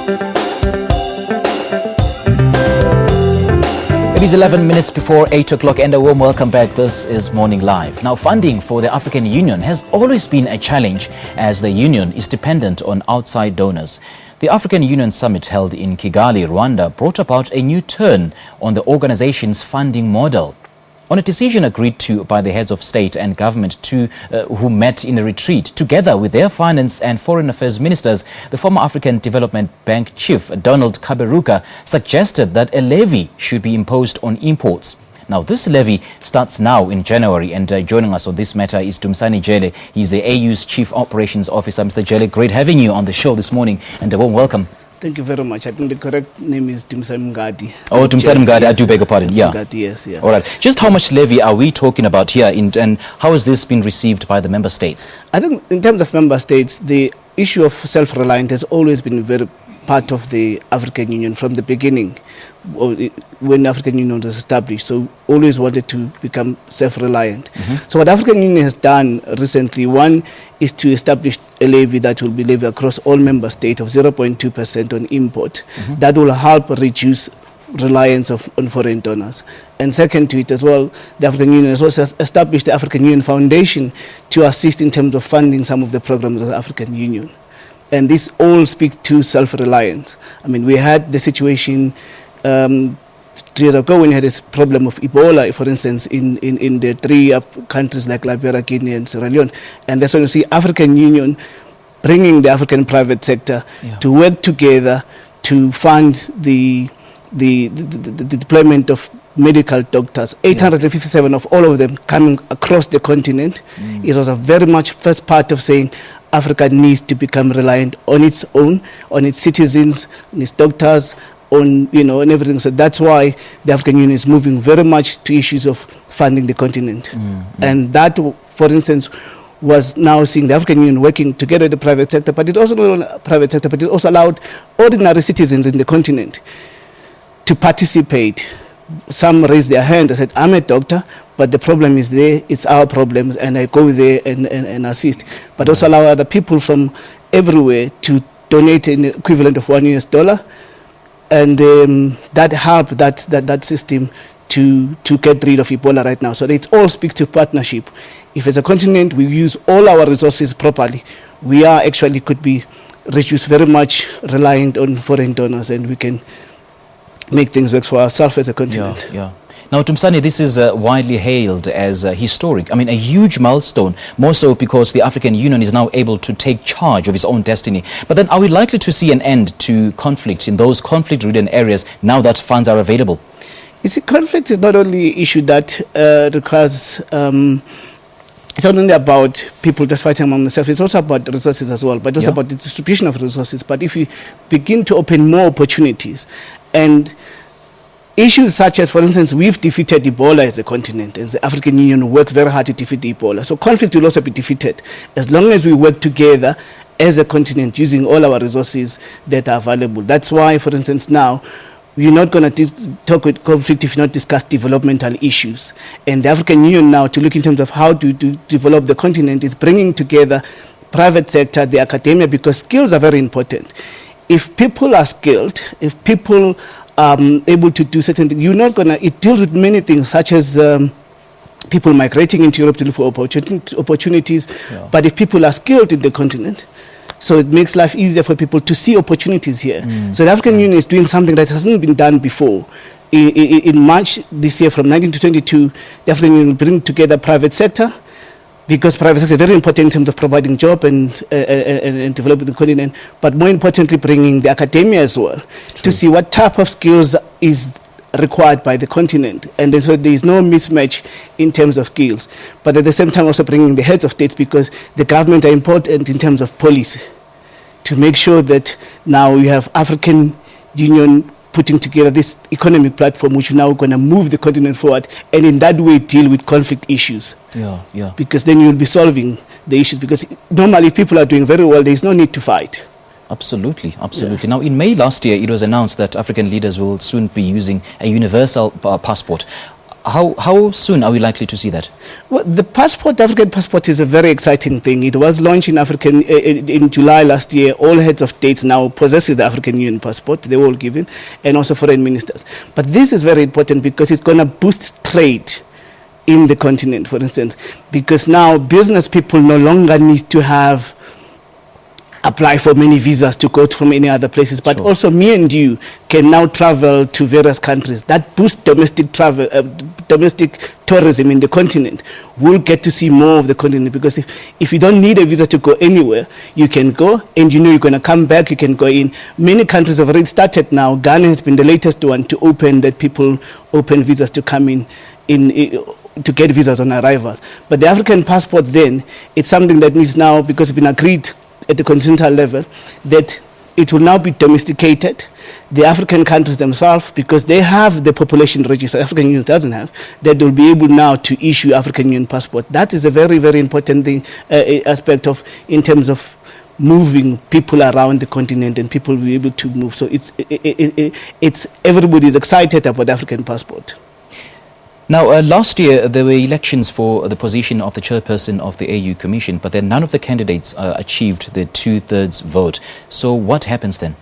It is 11 minutes before 8 o'clock and a warm welcome back. This is Morning Live. Now, funding for the African Union has always been a challenge as the Union is dependent on outside donors. The African Union Summit held in Kigali, Rwanda, brought about a new turn on the organization's funding model. On a decision agreed to by the heads of state and government who met in a retreat, together with their finance and foreign affairs ministers, the former African Development Bank chief, Donald Kaberuka, suggested that a levy should be imposed on imports. Now, this levy starts now in January, and joining us on this matter is Dumisani Mngadi. He's the AU's Chief Operations Officer. Mr. Mngadi, great having you on the show this morning, and a warm welcome. Thank you very much. I think the correct name is Dumisani Mngadi. Oh, Dumisani Mngadi, I do beg your pardon. Yeah. Mngadi, yes, yeah. All right. Just how much levy are we talking about here, and how has this been received by the member states? I think in terms of member states, the issue of self-reliance has always been very part of the African Union from the beginning, when the African Union was established. So always wanted to become self-reliant. So what the African Union has done recently, one is to establish a levy that will be levied across all member states of 0.2% on import. That will help reduce reliance on foreign donors. And second to it as well, the African Union has also established the African Union Foundation to assist in terms of funding some of the programs of the African Union. And this all speaks to self-reliance. I mean, we had the situation 3 years ago when we had this problem of Ebola, for instance, in the three countries like Liberia, Guinea, and Sierra Leone. And that's when you see African Union bringing the African private sector to work together to fund the deployment of medical doctors, 857 of all of them coming across the continent. It was a very much first part of saying Africa needs to become reliant on its own, on its citizens, on its doctors, on, and everything. So that's why the African Union is moving very much to issues of funding the continent. And that, for instance, was now seeing the African Union working together with the private sector, but it also not only private sector, but it also allowed ordinary citizens in the continent to participate. Some raised their hand and said, I'm a doctor, but the problem is there, it's our problem, and I go there and assist. But also allow other people from everywhere to donate an equivalent of $1 US, and that helped that system to get rid of Ebola right now. So it all speaks to partnership. If as a continent we use all our resources properly, we are actually could be reduced very much reliant on foreign donors, and we can make things work for ourselves as a continent. Yeah. Now, Dumisani, this is widely hailed as historic. I mean, a huge milestone, more so because the African Union is now able to take charge of its own destiny. But then are we likely to see an end to conflict in those conflict-ridden areas now that funds are available? You see, conflict is not only an issue that requires... it's not only about people just fighting among themselves, it's also about resources as well, but also about the distribution of resources. But if you begin to open more opportunities and issues such as, for instance, we've defeated Ebola as a continent, as the African Union works very hard to defeat Ebola. So conflict will also be defeated as long as we work together as a continent using all our resources that are available. That's why, for instance, now, you're not going to talk with conflict if you not discuss developmental issues. And the African Union now, to look in terms of how to develop the continent, is bringing together private sector, the academia, because skills are very important. If people are skilled, if people are able to do certain things, you're not going to, it deals with many things, such as people migrating into Europe to look for opportunities. But if people are skilled in the continent, so it makes life easier for people to see opportunities here. So the African Union is doing something that hasn't been done before. In March this year, from 19 to 22, the African Union will bring together private sector, because private sector is very important in terms of providing job and developing the continent, but more importantly, bringing the academia as well to see what type of skills is required by the continent. And then so there is no mismatch in terms of skills. But at the same time also bringing the heads of states, because the government are important in terms of policy, to make sure that now we have African Union putting together this economic platform which is now going to move the continent forward, and in that way deal with conflict issues. Because then you'll be solving the issues, because normally if people are doing very well, there is no need to fight. Absolutely. Now, in May last year, it was announced that African leaders will soon be using a universal passport. How soon are we likely to see that? Well, the passport, African passport, is a very exciting thing. It was launched in July last year. All heads of states now possesses the African Union passport. They were all given, and also foreign ministers. But this is very important because it's going to boost trade in the continent, for instance, because now business people no longer need to apply for many visas to go from any other places, but Sure. also me and you can now travel to various countries. That boosts domestic travel, domestic tourism in the continent. We'll get to see more of the continent, because if you don't need a visa to go anywhere, you can go and you know you're going to come back, you can go in. Many countries have already started now. Ghana has been the latest one to open, that people open visas to come in to get visas on arrival. But the African passport then, it's something that needs now, because it's been agreed at the continental level, that it will now be domesticated. The African countries themselves, because they have the population register, African Union doesn't have, that they'll be able now to issue African Union passport. That is a very, very important thing, aspect of, in terms of moving people around the continent, and people will be able to move. So it's everybody is excited about the African passport. Now, last year there were elections for the position of the chairperson of the AU Commission, but then none of the candidates achieved the 2/3 vote. So what happens then?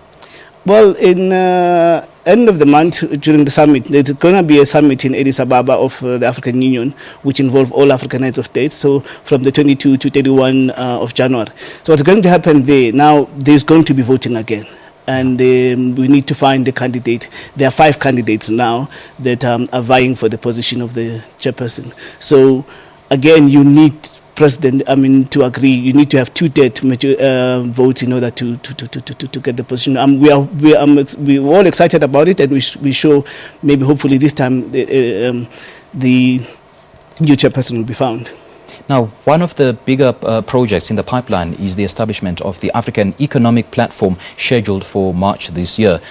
Well, in end of the month, during the summit, there's going to be a summit in Addis Ababa of the African Union, which involves all African heads of states, so from the 22 to 31 of January. So what's going to happen there, now there's going to be voting again. And we need to find the candidate. There are 5 candidates now that are vying for the position of the chairperson. So again, you need to agree. You need to have 2/3 votes in order to get the position. We're all excited about it, and we show maybe hopefully this time the new chairperson will be found. Now, one of the bigger projects in the pipeline is the establishment of the African Economic Platform, scheduled for March this year.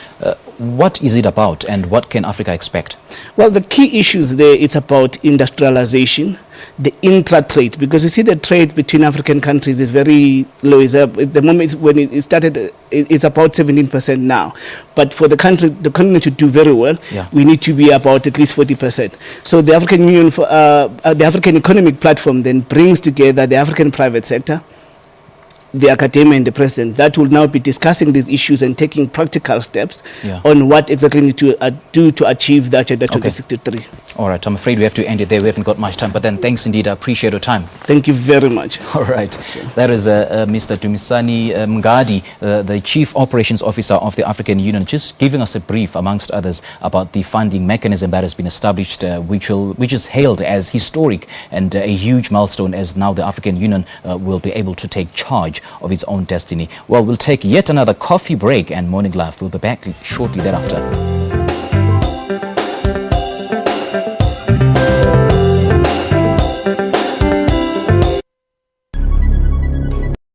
What is it about, and what can Africa expect? Well, the key issues there, it's about industrialization, the intra-trade, because you see the trade between African countries is very low. At the moment when it started, it's about 17% now. But for the continent to do very well, we need to be about at least 40%. So the African Union, the African Economic Platform then brings together the African private sector, the academia and the president, that will now be discussing these issues and taking practical steps on what exactly need to do to achieve that Agenda 2063. All right, I'm afraid we have to end it there. We haven't got much time, but then thanks indeed. I appreciate your time. Thank you very much. All right. Sure. That is Mr. Dumisani Mngadi, the Chief Operations Officer of the African Union, just giving us a brief, amongst others, about the funding mechanism that has been established, which is hailed as historic and a huge milestone, as now the African Union will be able to take charge of its own destiny. Well, we'll take yet another coffee break, and Morning Live will be back shortly thereafter.